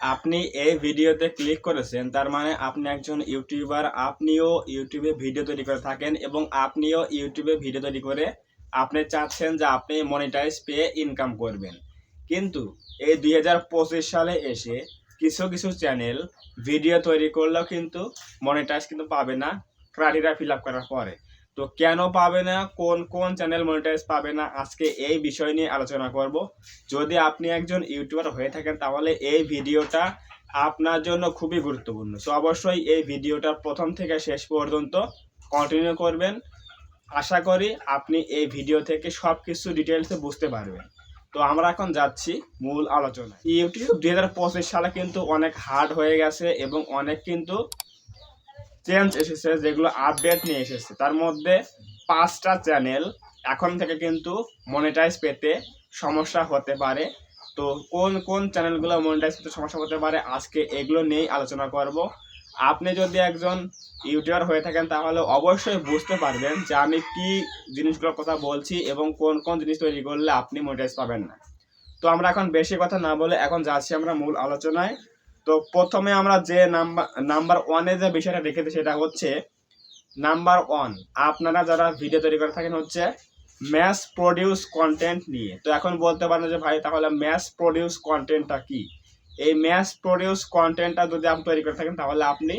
আপনি এই ভিডিওতে ক্লিক করেছেন, তার মানে আপনি একজন ইউটিউবার। আপনিও ইউটিউবে ভিডিও তৈরি করে থাকেন এবং আপনিও ইউটিউবে ভিডিও তৈরি করে আপনি চাচ্ছেন যে আপনি মনিটাইজ পেয়ে ইনকাম করবেন। কিন্তু এই 2025 সালে এসে কিছু কিছু চ্যানেল ভিডিও তৈরি করলেও কিন্তু মনিটাইজ কিন্তু পাবে না ক্রাইটেরিয়া ফিল আপ করার পরে। তো কেন পাবে না, কোন কোন চ্যানেল মনিটাইজ পাবে না, আজকে এই বিষয় নিয়ে আলোচনা করব। যদি আপনি একজন ইউটিউবার হয়ে থাকেন তাহলে এই ভিডিওটা আপনার জন্য খুবই গুরুত্বপূর্ণ। সো অবশ্যই এই ভিডিওটা প্রথম থেকে শেষ পর্যন্ত কন্টিনিউ করবেন। আশা করি আপনি এই ভিডিও থেকে সব কিছু ডিটেলসে বুঝতে পারবেন। তো আমরা এখন যাচ্ছি মূল আলোচনায়। ইউটিউব 2025 সালে কিন্তু অনেক হার্ড হয়ে গেছে এবং অনেক কিন্তু চেঞ্জ এসেছে, যেগুলো আপডেট নিয়ে এসেছে। তার মধ্যে 5টা চ্যানেল এখন থেকে কিন্তু মনিটাইজ পেতে সমস্যা হতে পারে। তো কোন কোন চ্যানেলগুলো মনিটাইজ পেতে সমস্যা হতে পারে, আজকে এগুলো নিয়েই আলোচনা করব। আপনি যদি একজন ইউটিউবার হয়ে থাকেন তাহলে অবশ্যই বুঝতে পারবেন যে আমি কি জিনিসগুলোর কথা বলছি এবং কোন কোন জিনিস তৈরি করলে আপনি মনিটাইজ পাবেন না। তো আমরা এখন বেশি কথা না বলে এখন যাচ্ছি আমরা মূল আলোচনায়। তো প্রথমে আমরা যে নাম্বার ওয়ানে যে বিষয়টা রেখেছি সেটা হচ্ছে নাম্বার ওয়ান, আপনারা যারা ভিডিও তৈরি করে থাকেন হচ্ছে ম্যাস প্রডিউস কন্টেন্ট নিয়ে। তো এখন বলতে পারেন যে ভাই তাহলে ম্যাস প্রডিউস কন্টেন্টটা কি? এই ম্যাস প্রডিউস কন্টেন্টটা যদি আপনি তৈরি করে থাকেন তাহলে আপনি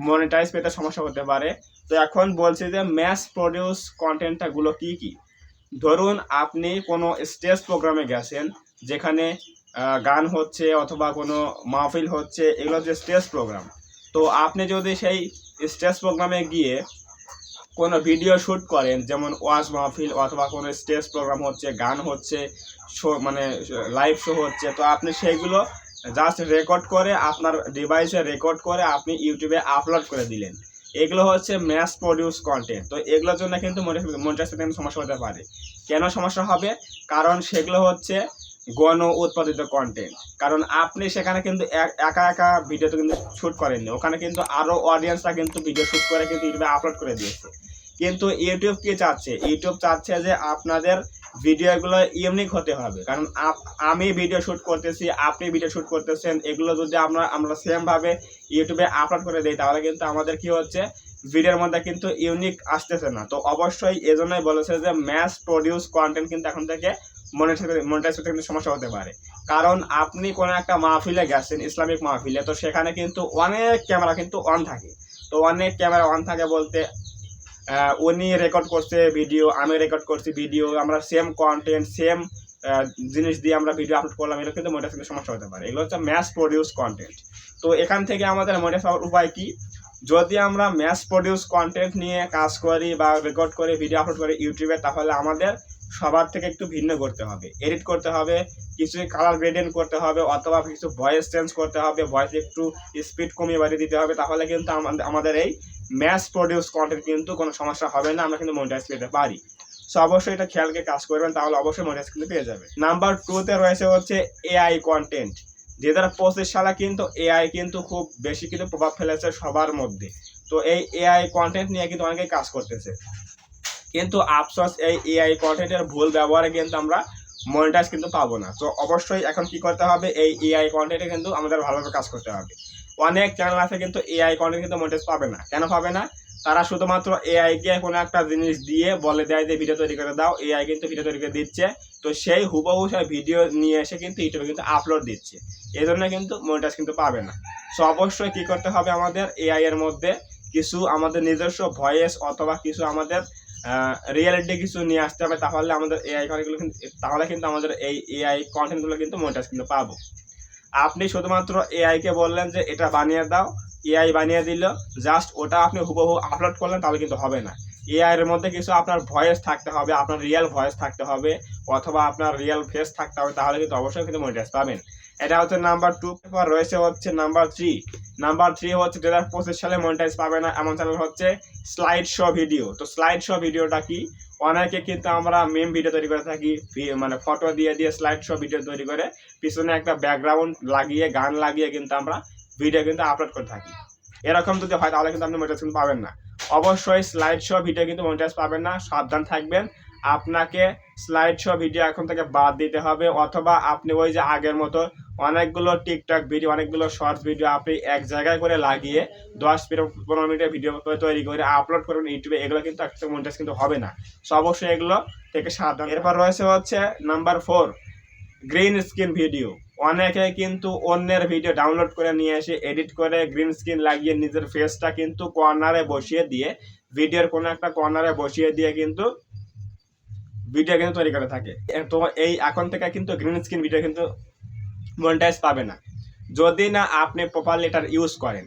মনিটাইজ পেতে সমস্যা হতে পারে। তো এখন বলছি যে ম্যাস প্রডিউস কন্টেন্টটা গুলো কি কি। ধরুন আপনি কোনো স্টেজ প্রোগ্রামে গেছেন, যেখানে গান হচ্ছে অথবা কোনো মাহফিল হচ্ছে, এগুলো হচ্ছে স্টেজ প্রোগ্রাম। তো আপনি যদি সেই স্টেজ প্রোগ্রামে গিয়ে কোনো ভিডিও শ্যুট করেন, যেমন ওয়াজ মাহফিল অথবা কোনো স্টেজ প্রোগ্রাম হচ্ছে, গান হচ্ছে, শো মানে লাইভ শো হচ্ছে, তো আপনি সেইগুলো জাস্ট রেকর্ড করে আপনার ডিভাইসে রেকর্ড করে আপনি ইউটিউবে আপলোড করে দিলেন। এগুলো হচ্ছে ম্যাস প্রডিউস কন্টেন্ট। তো এগুলোর জন্য কিন্তু মনিটাইজ পেতে সমস্যা হতে পারে। কেন সমস্যা হবে? কারণ সেগুলো হচ্ছে গণ উৎপাদিত কন্টেন্ট। কারণ আপনি সেখানে কিন্তু একা একা ভিডিও তো কিন্তু শ্যুট করেননি, ওখানে কিন্তু আরও অডিয়েন্সরা কিন্তু ভিডিও শ্যুট করে কিন্তু ইউটিউবে আপলোড করে দিয়েছে। কিন্তু ইউটিউব কি চাচ্ছে? ইউটিউব চাচ্ছে যে আপনাদের ভিডিওগুলো ইউনিক হতে হবে। কারণ আমি ভিডিও শ্যুট করতেছি, আপনি ভিডিও শ্যুট করতেছেন, এগুলো যদি আমরা সেমভাবে ইউটিউবে আপলোড করে দিই তাহলে কিন্তু আমাদের কি হচ্ছে, ভিডিওর মধ্যে কিন্তু ইউনিক আসতেছে না। তো অবশ্যই এজন্যই বলেছে যে ম্যাস প্রডিউস কন্টেন্ট কিন্তু এখন থেকে মনিটাইজ করতে কিন্তু সমস্যা হতে পারে। কারণ আপনি কোনো একটা মাহফিলে গেছেন, ইসলামিক মাহফিলে, তো সেখানে কিন্তু অনেক ক্যামেরা কিন্তু অন থাকে। তো অনেক ক্যামেরা অন থাকে বলতে উনি রেকর্ড করছে ভিডিও, আমি রেকর্ড করছি ভিডিও, আমরা সেম কন্টেন্ট সেম জিনিস দিয়ে আমরা ভিডিও আপলোড করলাম, এগুলো কিন্তু মনিটাইজ করতে সমস্যা হতে পারে। এগুলো হচ্ছে ম্যাস প্রডিউস কন্টেন্ট। তো এখান থেকে আমাদের মনিটাইজ পাওয়ার উপায় কি? যদি আমরা ম্যাস প্রডিউস কন্টেন্ট নিয়ে কাজ করি বা রেকর্ড করে ভিডিও আপলোড করি ইউটিউবে, তাহলে আমাদের সবার থেকে একটু ভিন্ন করতে হবে, এডিট করতে হবে, কিছু কালার গ্রেডিয়েন্ট করতে হবে, অথবা কিছু ভয়েস চেঞ্জ করতে হবে, ভয়েস একটু স্পিড কমিয়ে বাড়িয়ে দিতে হবে। তাহলে কিন্তু আমাদের এই ম্যাস প্রডিউস কন্টেন্ট কিন্তু কোনো সমস্যা হবে না, আমরা কিন্তু মনিটাইজ পেতে পারি। সো অবশ্যই এটা খেয়াল করে কাজ করবেন, তাহলে অবশ্যই মনিটাইজ কিন্তু পেয়ে যাবে। নাম্বার 2তে রয়েছে হচ্ছে এআই কন্টেন্ট। 2025 সালে কিন্তু এআই কিন্তু খুব বেশি কিন্তু প্রভাব ফেলেছে সবার মধ্যে। তো এই এআই কন্টেন্ট নিয়ে কিন্তু অনেকেই কাজ করতেছে, কিন্তু আফসোস এই এআই কন্টেন্টের ভুল ব্যবহারে কিন্তু আমরা মনিটাইজ কিন্তু পাবো না। তো অবশ্যই এখন কি করতে হবে, এই এআই কন্টেন্টে কিন্তু আমাদের ভালোভাবে কাজ করতে হবে। অনেক চ্যানেল আছে কিন্তু এআই কন্টেন্ট কিন্তু মনিটাইজ পাবে না। কেন পাবে না? তারা শুধুমাত্র এআইকে কোনো একটা জিনিস দিয়ে বলে দেয় যে ভিডিও তৈরি করে দাও, এআই কিন্তু ভিডিও তৈরি করে দিচ্ছে। তো সেই হুবহু সেই ভিডিও নিয়ে এসে কিন্তু ইউটিউবে কিন্তু আপলোড দিচ্ছে, এই জন্য কিন্তু মনিটাইজ কিন্তু পাবে না। সো অবশ্যই কী করতে হবে, আমাদের এআই এর মধ্যে কিছু আমাদের নিজস্ব ভয়েস অথবা কিছু আমাদের রিয়েলিটি কিছু নিয়ে আসতে হবে, তাহলে আমাদের তাহলে কিন্তু আমাদের এই এআই কন্টেন্টগুলো কিন্তু মনিটাইজ কিন্তু পাবো। আপনি শুধুমাত্র এআইকে বললেন যে এটা বানিয়ে দাও, এআই বানিয়ে দিল, জাস্ট ওটা আপনি হুবহু আপলোড করলেন, তাহলে কিন্তু হবে না। এআই এর মধ্যে কিছু আপনার ভয়েস থাকতে হবে, আপনার রিয়েল ভয়েস থাকতে হবে, অথবা আপনার রিয়েল ফেস থাকতে হবে, তাহলে কিন্তু অবশ্যই কিন্তু মনিটাইজ পাবেন। এটা হচ্ছে নাম্বার 2। এরপর রয়েছে হচ্ছে নাম্বার 3। নাম্বার 3 হচ্ছে 2025 সালে মনিটাইজ পাবে না এমন চ্যানেল হচ্ছে স্লাইড শো ভিডিও। তো স্লাইড শো ভিডিওটা কি? অনেকে কিন্তু আমরা মেম ভিডিও তৈরি করে থাকি, মানে ফটো দিয়ে দিয়ে স্লাইড শো ভিডিও তৈরি করে পিছনে একটা ব্যাকগ্রাউন্ড লাগিয়ে গান লাগিয়ে কিন্তু আমরা ভিডিও কিন্তু আপলোড করে থাকি। এরকম যদি হয় তাহলে কিন্তু আপনি মনিটাইজ কিন্তু পাবেন না। অবশ্যই স্লাইড শো ভিডিও কিন্তু মনিটাইজ পাবেন না, সাবধান থাকবেন। আপনাকে স্লাইড শো ভিডিও এখন থেকে বাদ দিতে হবে, অথবা আপনি ওই যে আগের মতো অনেকগুলো টিকটক ভিডিও, অনেকগুলো শর্টস ভিডিও আপনি এক জায়গায় করে লাগিয়ে 10-15 মিনিটের ভিডিও তৈরি করে আপলোড করবেন ইউটিউবে, এগুলো কিন্তু একটা মনিটাইজ কিন্তু হবে না। সো অবশ্যই এগুলো থেকে সাবধান। এরপর রয়েছে হচ্ছে নাম্বার 4, গ্রিন স্ক্রিন ভিডিও। অনেকে কিন্তু অন্যের ভিডিও ডাউনলোড করে নিয়ে এসে এডিট করে গ্রিন স্ক্রিন লাগিয়ে নিজের ফেসটা কিন্তু কর্নারে বসিয়ে দিয়ে, ভিডিওর কোনো একটা কর্নারে বসিয়ে দিয়ে কিন্তু ভিডিও কিন্তু তৈরি করে থাকে। তো এই এখন থেকে কিন্তু গ্রিন স্ক্রিন ভিডিও কিন্তু মনিটাইজ পাবে না, যদি না আপনি প্রপারলি এটার ইউজ করেন।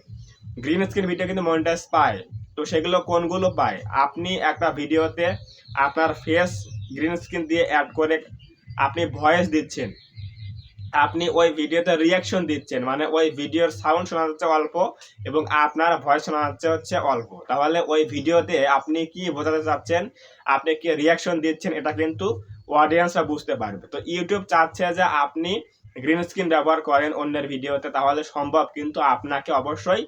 গ্রিন স্ক্রিন ভিডিও কিন্তু মনিটাইজ পায়। তো সেগুলো কোনগুলো পায়? আপনি একটা ভিডিওতে আপনার ফেস গ্রিন স্ক্রিন দিয়ে অ্যাড করে আপনি ভয়েস দিচ্ছেন, আপনি ওই ভিডিওতে রিয়াকশন দিচ্ছেন, মানে ওই ভিডিওর সাউন্ড শোনা যাচ্ছে অল্প এবং আপনার ভয়েস শোনা যাচ্ছে হচ্ছে অল্প। তাহলে ওই ভিডিওতে আপনি কি বোঝাতে চাচ্ছেন, আপনি কি রিয়াকশন দিচ্ছেন, এটা কিন্তু অডিয়েন্সরা বুঝতে পারবে। তো ইউটিউব চাচ্ছে যে আপনি গ্রিন স্ক্রিন ব্যবহার করেন অন্যের ভিডিওতে, তাহলে সম্ভব, কিন্তু আপনাকে অবশ্যই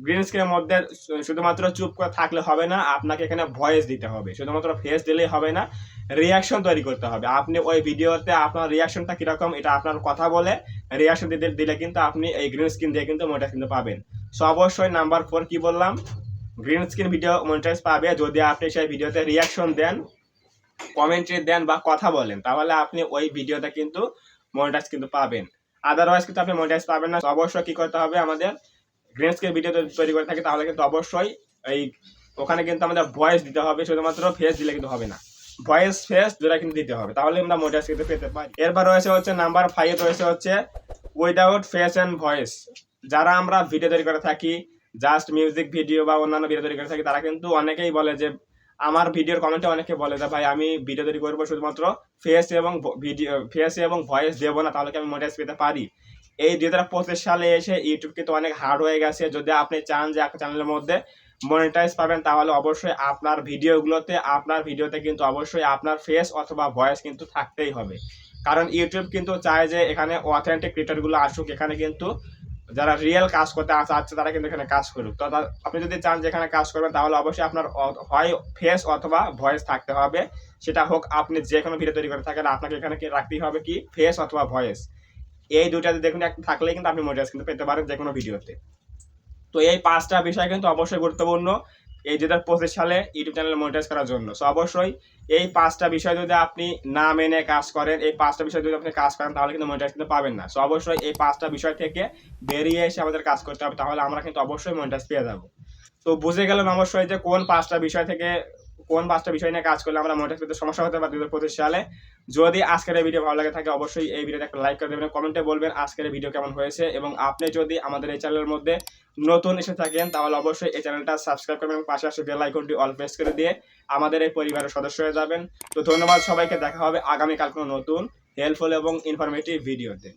গ্রিন স্ক্রিনের মধ্যে শুধুমাত্র চুপ করে থাকলে হবে না, আপনাকে এখানে ভয়েস দিতে হবে। শুধুমাত্র ফেস দিলেই হবে না, রিয়াকশন তৈরি করতে হবে। আপনি ওই ভিডিওতে আপনার রিয়াকশনটা কীরকম, এটা আপনার কথা বলে রিয়াকশন দিলে কিন্তু আপনি এই গ্রিন স্ক্রিন দিয়ে কিন্তু মনিটাইজ কিন্তু পাবেন। সো অবশ্যই নাম্বার 4 কি বললাম, গ্রিন স্ক্রিন ভিডিও মনিটাইজ পাবে যদি আপনি সেই ভিডিওতে রিয়াকশন দেন, কমেন্ট্রি দেন বা কথা বলেন, তাহলে আপনি ওই ভিডিওতে কিন্তু মনিটাইজ কিন্তু পাবেন। আদারওয়াইজ কিন্তু আপনি মনিটাইজ পাবেন না। অবশ্যই কি করতে হবে, আমাদের গ্রিন স্ক্রিন ভিডিও তৈরি করে থাকি তাহলে কিন্তু অবশ্যই এই ওখানে কিন্তু আমাদের ভয়েস দিতে হবে, শুধুমাত্র ফেস দিলে কিন্তু হবে না, ভয়েস ফেস দুটা কিন্তু দিতে হবে, তাহলে আমরা মনিটাইজ কিন্তু পেতে পারি। এরপর রয়েছে হচ্ছে নাম্বার 5 রয়েছে হচ্ছে উইদাউট ফেস অ্যান্ড ভয়েস। যারা আমরা ভিডিও তৈরি করে থাকি, জাস্ট মিউজিক ভিডিও বা অন্যান্য ভিডিও তৈরি করে থাকি, তারা কিন্তু অনেকেই বলে যে, আমার ভিডিওর কমেন্টে অনেকে বলে যে ভাই আমি ভিডিও তৈরি করবো শুধুমাত্র ফেস এবং ভয়েস দেবো না, তাহলে কি আমি মনিটাইজ পেতে পারি? এই 2025 সালে এসে ইউটিউব কিন্তু অনেক হার্ড হয়ে গেছে। যদি আপনি চান যে একটা চ্যানেলের মধ্যে মনিটাইজ পাবেন, তাহলে অবশ্যই আপনার ভিডিওতে কিন্তু অবশ্যই আপনার ফেস অথবা ভয়েস কিন্তু থাকতেই হবে। কারণ ইউটিউব কিন্তু চায় যে এখানে অথেন্টিক ক্রিয়েটরগুলো আসুক, এখানে কিন্তু যারা রিয়েল কাজ করতে চাচ্ছে তারা কিন্তু এখানে কাজ করুক। তো আপনি যদি চান যে এখানে কাজ করবেন, তাহলে অবশ্যই আপনার হয় ফেস অথবা ভয়েস থাকতে হবে। সেটা হোক আপনি যে কোনো ভিডিও তৈরি করে থাকেন, আপনাকে এখানে কি রাখতেই হবে, কি ফেস অথবা ভয়েস। এই দুইটাতে দেখুন একটা থাকলেই কিন্তু আপনি মনিটাইজ কিন্তু পেতে পারেন যে কোনো ভিডিওতে। তো এই 5টা বিষয় কিন্তু অবশ্যই গুরুত্বপূর্ণ এই 2025 সালে ইউটিউব চ্যানেল মনিটাইজ করার জন্য। সো অবশ্যই এই 5টা বিষয় যদি আপনি না মেনে কাজ করেন, এই 5টা বিষয় যদি আপনি কাজ করেন, তাহলে কিন্তু মনিটাইজ কিন্তু পাবেন না। সো অবশ্যই এই 5টা বিষয় থেকে বেরিয়ে এসে আমাদের কাজ করতে হবে, তাহলে আমরা কিন্তু অবশ্যই মনিটাইজ পেয়ে যাব। তো বুঝে গেলেন অবশ্যই যে কোন 5টা বিষয় নিয়ে কাজ করলে আমরা মনিটাইজ পেতে সমস্যা হতে পারে 2025 সালে। যদি আজকের এই ভিডিও ভালো লাগে থাকে, অবশ্যই এই ভিডিওতে একটা লাইক করে দেবেন, কমেন্টে বলবেন আজকের এই ভিডিও কেমন হয়েছে, এবং আপনি যদি আমাদের এই চ্যানেলের মধ্যে নতুন এসে থাকেন, তাহলে অবশ্যই এই চ্যানেলটা সাবস্ক্রাইব করবেন এবং পাশে আসে বেল আইকনটি অল প্রেস করে দিয়ে আমাদের এই পরিবারের সদস্য হয়ে যাবেন। তো ধন্যবাদ সবাইকে, দেখা হবে আগামীকাল কোনো নতুন হেল্পফুল এবং ইনফরমেটিভ ভিডিওতে।